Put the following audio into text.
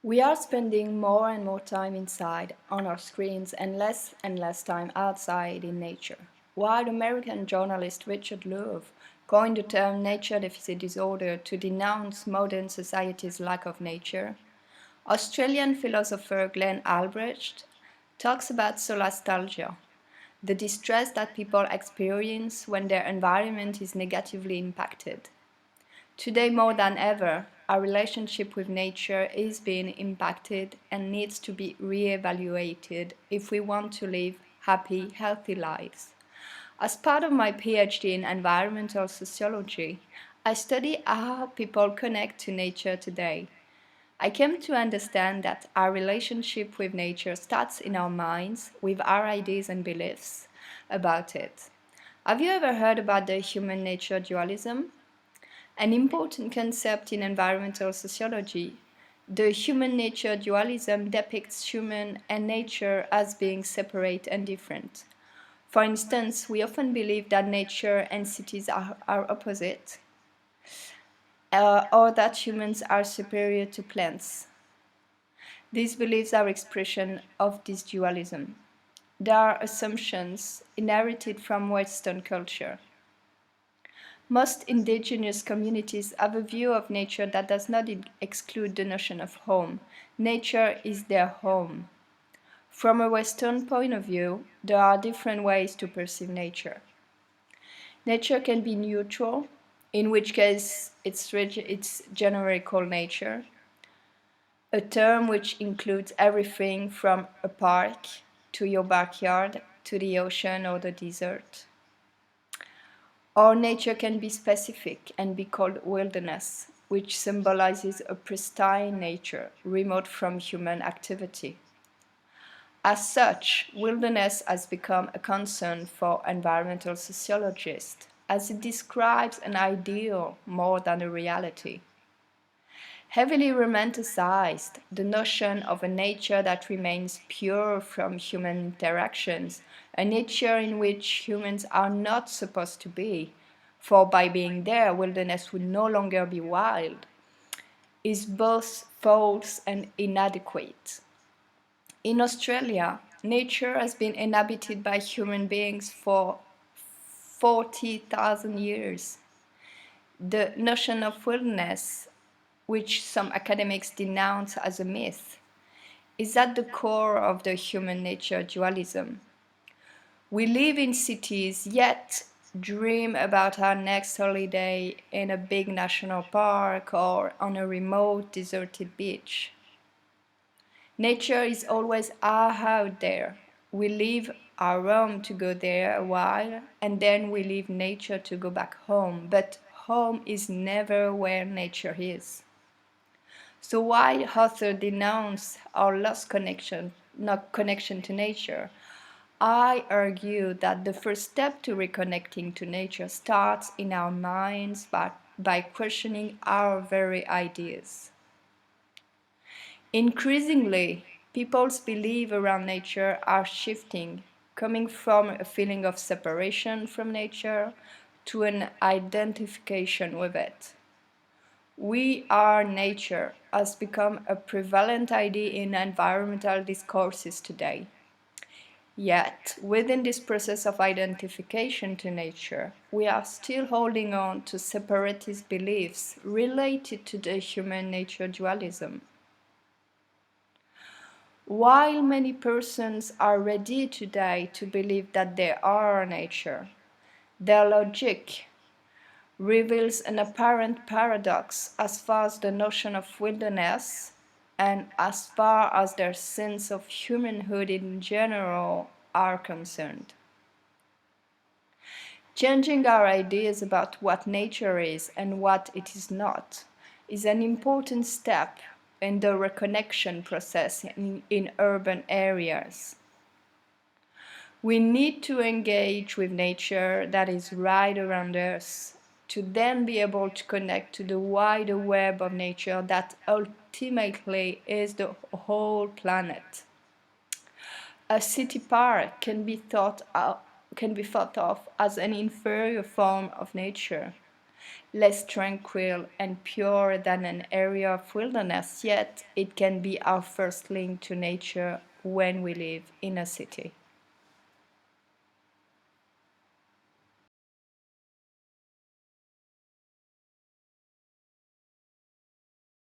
We are spending more and more time inside, on our screens, and less time outside in nature. While American journalist Richard Louv coined the term nature deficit disorder to denounce modern society's lack of nature, Australian philosopher Glenn Albrecht talks about solastalgia, the distress that people experience when their environment is negatively impacted. Today more than ever, our relationship with nature is being impacted and needs to be re-evaluated if we want to live happy, healthy lives. As part of my PhD in environmental sociology, I study how people connect to nature today. I came to understand that our relationship with nature starts in our minds with our ideas and beliefs about it. Have you ever heard about the human-nature dualism? An important concept in environmental sociology, the human-nature dualism depicts human and nature as being separate and different. For instance, we often believe that nature and cities are opposite, or that humans are superior to plants. These beliefs are expression of this dualism. They are assumptions inherited from Western culture. Most indigenous communities have a view of nature that does not exclude the notion of home. Nature is their home. From a Western point of view, there are different ways to perceive nature. Nature can be neutral, in which case it's generally called nature, a term which includes everything from a park to your backyard to the ocean or the desert. Or nature can be specific and be called wilderness, which symbolizes a pristine nature, remote from human activity. As such, wilderness has become a concern for environmental sociologists, as it describes an ideal more than a reality. Heavily romanticized, the notion of a nature that remains pure from human interactions, a nature in which humans are not supposed to be, for by being there, wilderness would no longer be wild, is both false and inadequate. In Australia, nature has been inhabited by human beings for 40,000 years. The notion of wilderness, which some academics denounce as a myth, is at the core of the human nature dualism. We live in cities, yet dream about our next holiday in a big national park or on a remote, deserted beach. Nature is always out there. We leave our home to go there a while, and then we leave nature to go back home. But home is never where nature is. So while authors denounce our lost connection, not connection to nature, I argue that the first step to reconnecting to nature starts in our minds by questioning our very ideas. Increasingly, people's beliefs around nature are shifting, coming from a feeling of separation from nature to an identification with it. We are nature has become a prevalent idea in environmental discourses today. Yet, within this process of identification to nature, we are still holding on to separatist beliefs related to the human nature dualism. While many persons are ready today to believe that they are nature, their logic reveals an apparent paradox as far as the notion of wilderness and as far as their sense of humanhood in general are concerned. Changing our ideas about what nature is and what it is not is an important step in the reconnection process in urban areas. We need to engage with nature that is right around us to then be able to connect to the wider web of nature that ultimately is the whole planet. A city park can be thought of as an inferior form of nature, less tranquil and pure than an area of wilderness, yet it can be our first link to nature when we live in a city.